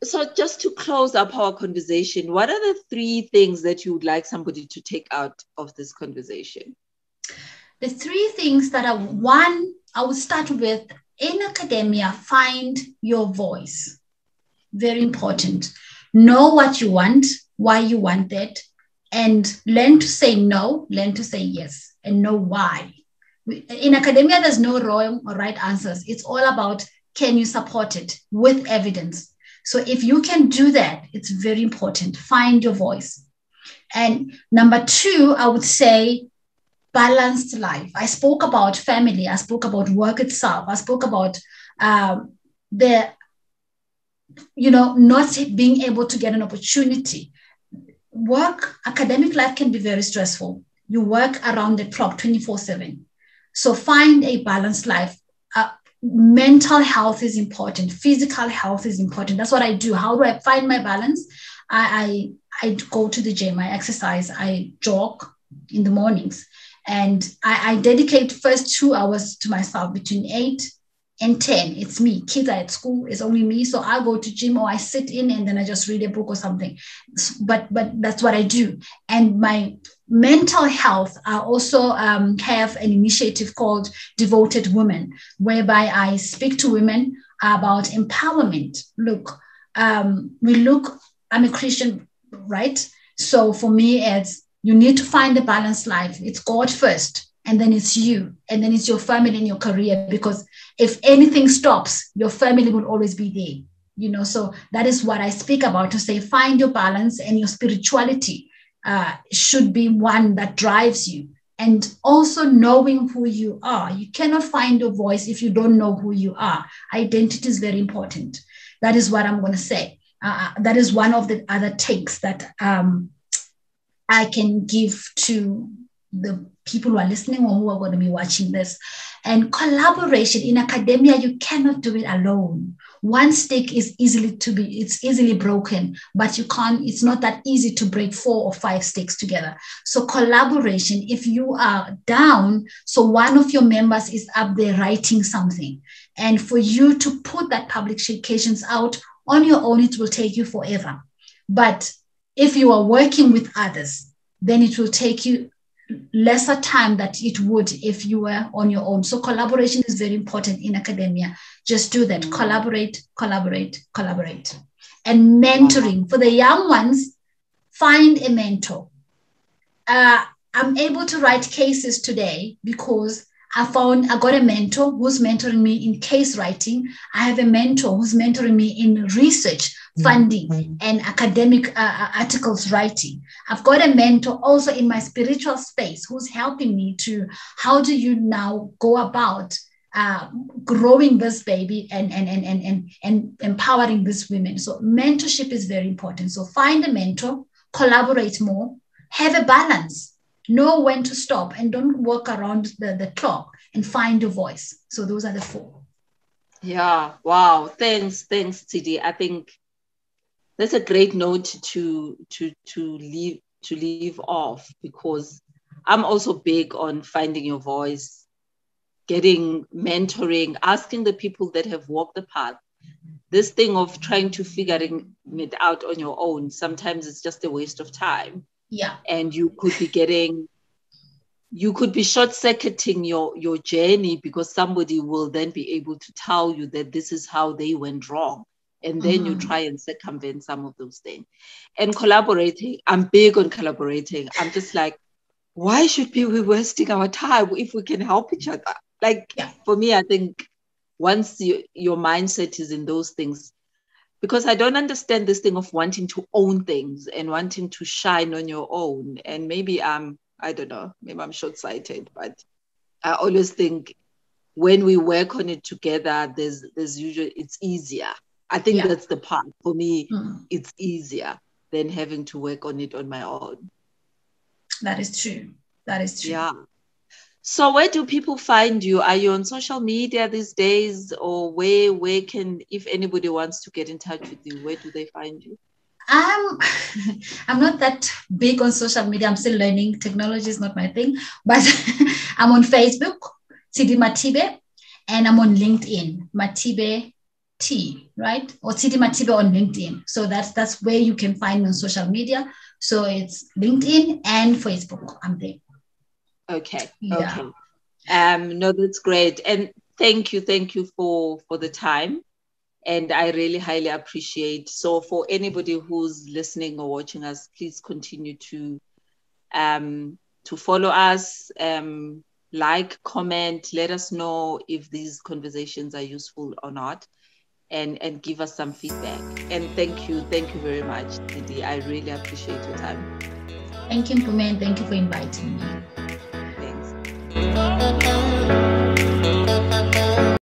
so just to close up our conversation, what are the 3 things that you would like somebody to take out of this conversation? The 3 things that I would start with. In academia, find your voice. Very important. Know what you want, why you want it, and learn to say no, learn to say yes, and know why. In academia, there's no wrong or right answers. It's all about, can you support it with evidence? So if you can do that, it's very important. Find your voice. And number 2, I would say, balanced life. I spoke about family. I spoke about work itself. I spoke about not being able to get an opportunity. Academic life can be very stressful. You work around the clock 24/7. So find a balanced life. Mental health is important. Physical health is important. That's what I do. How do I find my balance? I go to the gym. I exercise. I jog in the mornings. And I dedicate first 2 hours to myself between 8 and 10. It's me. Kids are at school. It's only me. So I go to gym or I sit in and then I just read a book or something. But that's what I do. And my mental health, I also have an initiative called Devoted Women, whereby I speak to women about empowerment. Look, I'm a Christian, right? So for me, you need to find a balanced life. It's God first, and then it's you, and then it's your family and your career. Because if anything stops, your family will always be there. So that is what I speak about, to say, find your balance, and your spirituality should be one that drives you. And also knowing who you are. You cannot find your voice if you don't know who you are. Identity is very important. That is what I'm going to say. That is one of the other takes that I can give to the people who are listening or who are going to be watching this. And collaboration in academia, you cannot do it alone. One stick is easily broken, but you can't, it's not that easy to break 4 or 5 sticks together. So collaboration, if you are down, so one of your members is up there writing something, and for you to put that publications out on your own, it will take you forever. But if you are working with others, then it will take you lesser time that it would if you were on your own. So collaboration is very important in academia. Just do that. Collaborate. And mentoring. For the young ones, find a mentor. I'm able to write cases today because I got a mentor who's mentoring me in case writing. I have a mentor who's mentoring me in research, funding, and academic articles writing. I've got a mentor also in my spiritual space who's helping me to, how do you now go about growing this baby and empowering these women. So mentorship is very important. So find a mentor, collaborate more, have a balance. Know when to stop, and don't work around the clock, and find your voice. So those are the 4. Yeah. Wow. Thanks, Tshidi. I think that's a great note to leave off, because I'm also big on finding your voice, getting mentoring, asking the people that have walked the path. This thing of trying to figuring it out on your own, sometimes it's just a waste of time. Yeah. And you could be short-circuiting your journey, because somebody will then be able to tell you that this is how they went wrong. And then you try and circumvent some of those things. And collaborating, I'm big on collaborating. I'm just like, why should we be wasting our time if we can help each other? Like, for me, I think once your mindset is in those things, because I don't understand this thing of wanting to own things and wanting to shine on your own. And maybe I don't know, maybe I'm short-sighted, but I always think when we work on it together, there's usually, it's easier. I think that's the part. For me, it's easier than having to work on it on my own. That is true. Yeah. So where do people find you? Are you on social media these days, or where can, if anybody wants to get in touch with you, where do they find you? I'm not that big on social media. I'm still learning. Technology is not my thing, but I'm on Facebook, Tshidi Mathibe, and I'm on LinkedIn, Mathibe T, right? Or Tshidi Mathibe on LinkedIn. So that's where you can find me on social media. So it's LinkedIn and Facebook. I'm there. Okay. No, that's great. And thank you for the time. And I really highly appreciate. So for anybody who's listening or watching us, please continue to follow us, like, comment, let us know if these conversations are useful or not, and give us some feedback. And thank you very much, Tshidi. I really appreciate your time. Thank you, Mpumi, and thank you for inviting me. Thanks.